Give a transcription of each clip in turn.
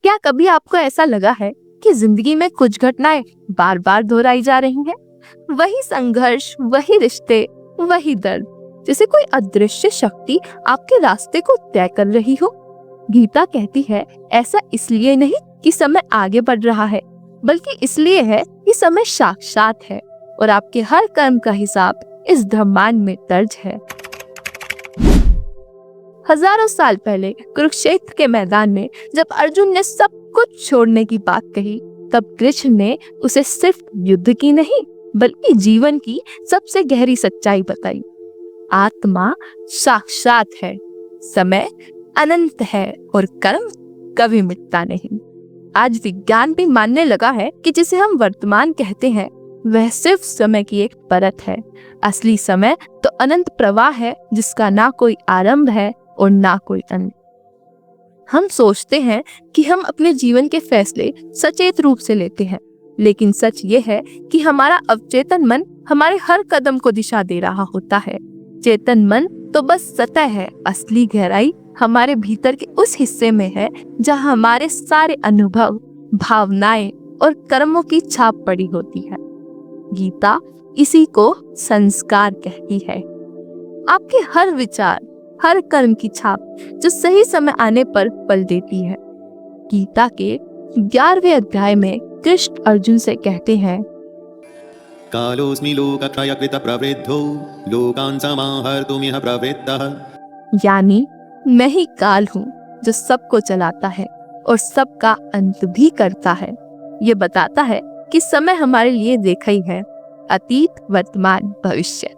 क्या कभी आपको ऐसा लगा है कि जिंदगी में कुछ घटनाएं बार बार दोहराई जा रही हैं? वही संघर्ष, वही रिश्ते, वही दर्द, जैसे कोई अदृश्य शक्ति आपके रास्ते को तय कर रही हो। गीता कहती है ऐसा इसलिए नहीं कि समय आगे बढ़ रहा है, बल्कि इसलिए है कि समय साक्षात है और आपके हर कर्म का हिसाब इस ब्रह्मांड में दर्ज है। हजारों साल पहले कुरुक्षेत्र के मैदान में जब अर्जुन ने सब कुछ छोड़ने की बात कही, तब कृष्ण ने उसे सिर्फ युद्ध की नहीं बल्कि जीवन की सबसे गहरी सच्चाई बताई। आत्मा साक्षात है, समय अनंत है और कर्म कभी मिटता नहीं। आज विज्ञान भी मानने लगा है कि जिसे हम वर्तमान कहते हैं वह सिर्फ समय की एक परत है। असली समय तो अनंत प्रवाह है जिसका ना कोई आरंभ है और ना कोई अंत। हम सोचते हैं कि हम अपने जीवन के फैसले सचेत रूप से लेते हैं, लेकिन सच ये है कि हमारा अवचेतन मन हमारे हर कदम को दिशा दे रहा होता है। चेतन मन तो बस सतह है, असली गहराई हमारे भीतर के उस हिस्से में है जहाँ हमारे सारे अनुभव, भावनाएं और कर्मों की छाप पड़ी होती है। गीता इसी को संस्कार कहती है। आपके हर विचार, हर कर्म की छाप जो सही समय आने पर पल देती है। गीता के 11वें अध्याय में कृष्ण अर्जुन से कहते हैं, कालोऽस्मि लोकक्षयकृत प्रवृद्धो लोकान् समाहर्तुमिह प्रवृत्तः। यानी मैं ही काल हूँ जो सबको चलाता है और सबका अंत भी करता है। ये बताता है कि समय हमारे लिए देखा ही है, अतीत, वर्तमान, भविष्य,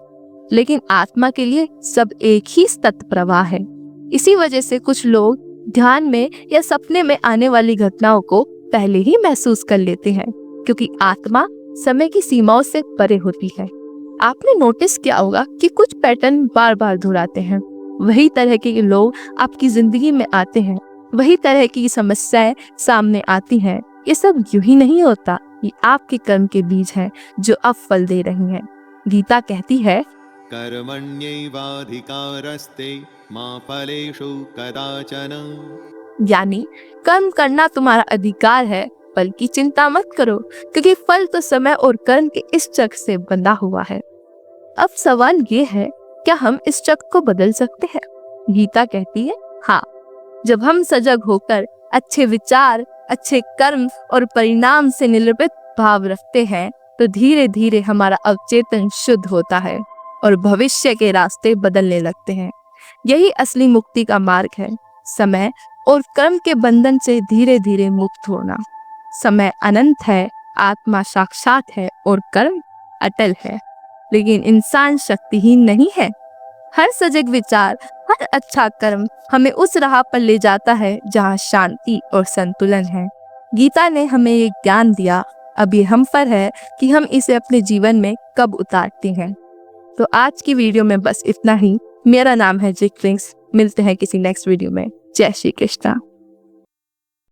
लेकिन आत्मा के लिए सब एक ही सत प्रवाह है। इसी वजह से कुछ लोग ध्यान में या सपने में आने वाली घटनाओं को पहले ही महसूस कर लेते हैं, क्योंकि आत्मा समय की सीमाओं से परे होती है। आपने नोटिस किया होगा कि कुछ पैटर्न बार बार दोहराते हैं। वही तरह के लोग आपकी जिंदगी में आते हैं, वही तरह की समस्याएं सामने आती हैं। ये सब यूं ही नहीं होता, ये आपके कर्म के बीज हैं जो अब फल दे रही हैं। गीता कहती है, कर्मण्यैवाधिकारस्ते मा फलेषु कदाचन। यानी कर्म करना तुम्हारा अधिकार है, बल्कि चिंता मत करो, क्योंकि फल तो समय और कर्म के इस चक्र से बंधा हुआ है। अब सवाल ये है, क्या हम इस चक्र को बदल सकते हैं? गीता कहती है हाँ, जब हम सजग होकर अच्छे विचार, अच्छे कर्म और परिणाम से निर्लिप्त भाव रखते हैं, तो धीरे धीरे हमारा अवचेतन शुद्ध होता है और भविष्य के रास्ते बदलने लगते हैं। यही असली मुक्ति का मार्ग है, समय और कर्म के बंधन से धीरे धीरे मुक्त होना। समय अनंत है, आत्मा साक्षात है और कर्म अटल है, लेकिन इंसान शक्तिहीन नहीं है। हर सजग विचार, हर अच्छा कर्म हमें उस राह पर ले जाता है जहाँ शांति और संतुलन है। गीता ने हमें ये ज्ञान दिया, अब ये हम पर है कि हम इसे अपने जीवन में कब उतारते हैं। तो आज की वीडियो में बस इतना ही। मेरा नाम है जिक्रिंग्स। मिलते हैं किसी नेक्स्ट वीडियो में। जय श्री कृष्णा।